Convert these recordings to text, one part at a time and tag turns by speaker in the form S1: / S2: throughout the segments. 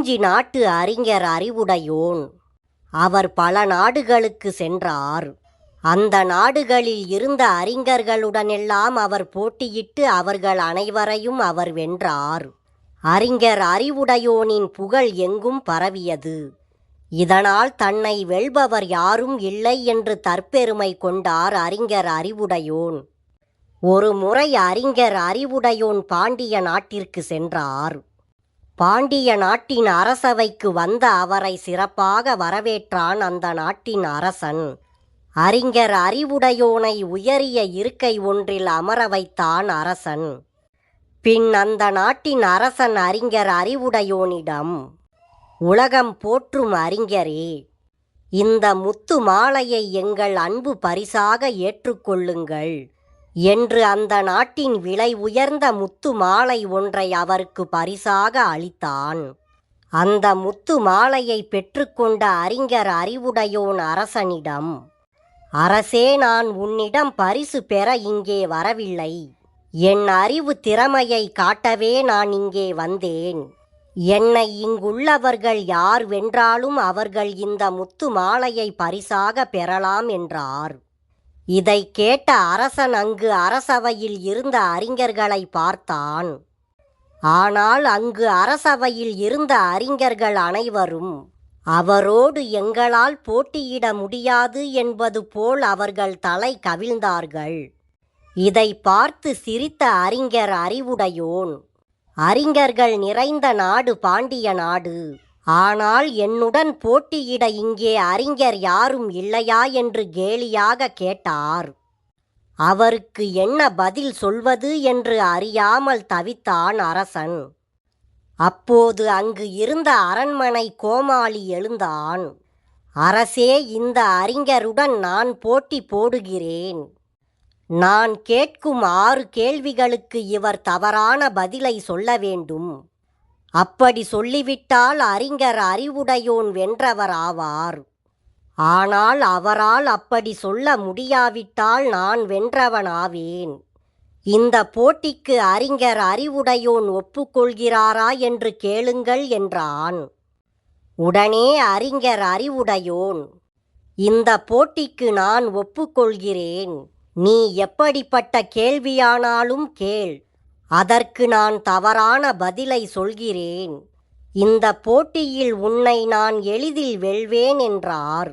S1: குறிஞ்சி நாட்டு அறிஞர் அறிவுடையோன். அவர் பல நாடுகளுக்கு சென்றார். அந்த நாடுகளில் இருந்த அறிஞர்களுடனெல்லாம் அவர் போட்டியிட்டு அவர்கள் அனைவரையும் அவர் வென்றார். அறிஞர் அறிவுடையோனின் புகழ் எங்கும் பரவியது. இதனால் தன்னை வெல்பவர் யாரும் இல்லை என்று தற்பெருமை கொண்டார் அறிஞர் அறிவுடையோன். ஒரு முறை அறிஞர் அறிவுடையோன் பாண்டிய நாட்டிற்கு சென்றார். பாண்டிய நாட்டின் அரசவைக்கு வந்த அவரை சிறப்பாக வரவேற்றான் அந்த நாட்டின் அரசன். அறிஞர் அறிவுடையோனை உயரிய இருக்கை ஒன்றில் அமர வைத்தான் அரசன். பின் அந்த நாட்டின் அரசன் அறிஞர் அறிவுடையோனிடம், உலகம் போற்றும் அறிஞரே, இந்த முத்து மாலையை எங்கள் அன்பு பரிசாக ஏற்றுக்கொள்ளுங்கள் என்று அந்த நாட்டின் விலை உயர்ந்த முத்து மாலை ஒன்றை அவருக்கு பரிசாக அளித்தான். அந்த முத்து மாலையை பெற்றுக்கொண்ட அறிஞர் அறிவுடையோன் அரசனிடம், அரசே, நான் உன்னிடம் பரிசு பெற இங்கே வரவில்லை. என் அறிவு திறமையை காட்டவே நான் இங்கே வந்தேன். என்னை இங்குள்ளவர்கள் யார் வென்றாலும் அவர்கள் இந்த முத்து மாலையை பரிசாக பெறலாம் என்றார். இதை கேட்ட அரசன் அங்கு அரசவையில் இருந்த அறிஞர்களை பார்த்தான். ஆனால் அங்கு அரசவையில் இருந்த அறிஞர்கள் அனைவரும் அவரோடு எங்களால் போட்டியிட முடியாது என்பது போல் அவர்கள் தலை கவிழ்ந்தார்கள். இதை பார்த்து சிரித்த அறிஞர் அறிவுடையோன், அறிஞர்கள் நிறைந்த நாடு பாண்டிய நாடு. ஆனால் என்னுடன் போட்டியிட இங்கே அறிஞர் யாரும் இல்லையா என்று கேலியாக கேட்டார். அவருக்கு என்ன பதில் சொல்வது என்று அறியாமல் தவித்தான் அரசன். அப்போது அங்கு இருந்த அரண்மனை கோமாளி எழுந்தான். அரசே, இந்த அறிஞருடன் நான் போட்டி போடுகிறேன். நான் கேட்கும் 6 கேள்விகளுக்கு இவர் தவறான பதிலை சொல்ல வேண்டும். அப்படி சொல்லிவிட்டால் அறிஞர் அறிவுடையோன் வென்றவர் ஆவார். ஆனால் அவரால் அப்படி சொல்ல முடியாவிட்டால் நான் வென்றவனாவேன். இந்த போட்டிக்கு அறிஞர் அறிவுடையோன் ஒப்புக்கொள்கிறாரா என்று கேளுங்கள் என்றான். உடனே அறிஞர் அறிவுடையோன், இந்த போட்டிக்கு நான் ஒப்புக்கொள்கிறேன். நீ எப்படிப்பட்ட கேள்வியானாலும் கேள், அதற்கு நான் தவறான பதிலை சொல்கிறேன். இந்த போட்டியில் உன்னை நான் எளிதில் வெல்வேன் என்றார்.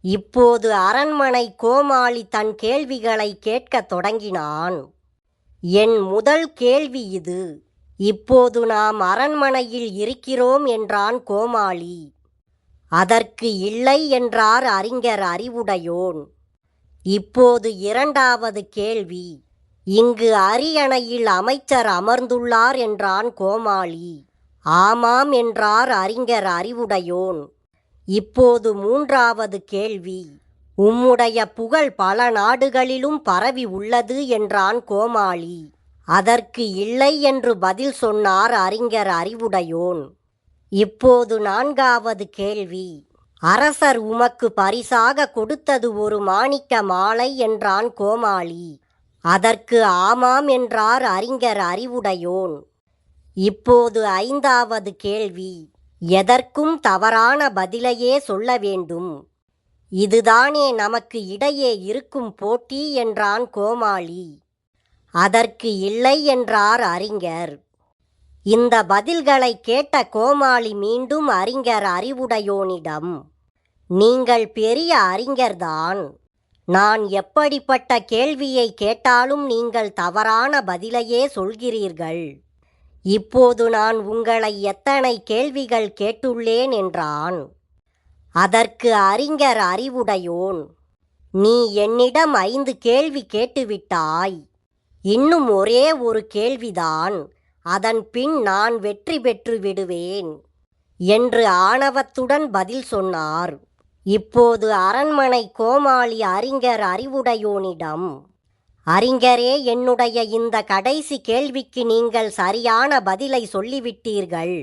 S1: இப்போது அரண்மனை கோமாளி தன் கேள்விகளை கேட்கத் தொடங்கினான். என் முதல் கேள்வி இது. இப்போது நாம் அரண்மனையில் இருக்கிறோம் என்றான் கோமாளி. அதற்கு இல்லை என்றார் அறிஞர் அறிவுடையோன். இப்போது 2வது கேள்வி. இங்கு அரியணையில் அமைச்சர் அமர்ந்துள்ளார் என்றான் கோமாளி. ஆமாம் என்றார் அறிஞர் அறிவுடையோன். இப்போது 3வது கேள்வி. உம்முடைய புகழ் பல நாடுகளிலும் பரவி உள்ளது என்றான் கோமாளி. அதற்கு இல்லை என்று பதில் சொன்னார் அறிஞர் அறிவுடையோன். இப்போது 4வது கேள்வி. அரசர் உமக்கு பரிசாக கொடுத்தது ஒரு மாணிக்க மாலை என்றான் கோமாளி. அதற்கு ஆமாம் என்றார் அறிஞர் அறிவுடையோன். இப்போது 5வது கேள்வி. எதற்கும் தவறான பதிலையே சொல்ல வேண்டும். இதுதானே நமக்கு இடையே இருக்கும் போட்டி என்றான் கோமாளி. அதற்கு இல்லை என்றார் அறிஞர். இந்த பதில்களை கேட்ட கோமாளி மீண்டும் அறிஞர் அறிவுடையோனிடம், நீங்கள் பெரிய அறிஞர்தான். நான் எப்படிப்பட்ட கேள்வியை கேட்டாலும் நீங்கள் தவறான பதிலையே சொல்கிறீர்கள். இப்போது நான் உங்களை எத்தனை கேள்விகள் கேட்டுள்ளேன் என்றான். அதற்கு அறிஞர் அறிவுடையோன், நீ என்னிடம் 5 கேள்வி கேட்டுவிட்டாய். இன்னும் ஒரே ஒரு கேள்விதான். அதன் பின் நான் வெற்றி பெற்று விடுவேன் என்று ஆணவத்துடன் பதில் சொன்னார். இப்போது அரண்மனை கோமாளி அறிஞர் அறிவுடையோனிடம், அறிஞரே, என்னுடைய இந்த கடைசி கேள்விக்கு நீங்கள் சரியான பதிலை சொல்லிவிட்டீர்கள்.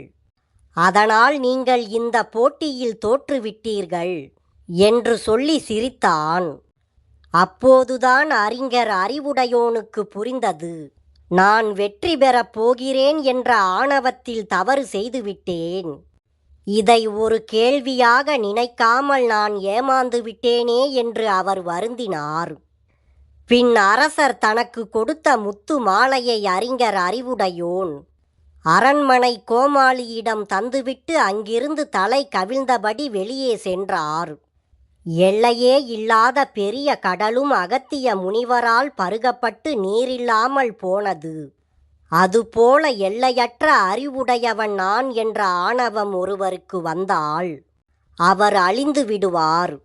S1: அதனால் நீங்கள் இந்த போட்டியில் தோற்றுவிட்டீர்கள் என்று சொல்லி சிரித்தான். அப்போதுதான் அறிஞர் அறிவுடையோனுக்கு புரிந்தது, நான் வெற்றி பெறப் போகிறேன் என்ற ஆணவத்தில் தவறு செய்துவிட்டேன். இதை ஒரு கேள்வியாக நினைக்காமல் நான் ஏமாந்து விட்டேனே என்று அவர் வருந்தினார். பின் அரசர் தனக்கு கொடுத்த முத்து மாலையை அறிஞர் அறிவுடையோன் அரண்மனை கோமாளியிடம் தந்துவிட்டு அங்கிருந்து தலை கவிழ்ந்தபடி வெளியே சென்றார். எல்லையே இல்லாத பெரிய கடலும் அகத்திய முனிவரால் பருகப்பட்டு நீரில்லாமல் போனது. அதுபோல எல்லையற்ற அறிவுடையவன் நான் என்ற ஆணவம் ஒருவருக்கு வந்தால் அவர் அழிந்து விடுவார்.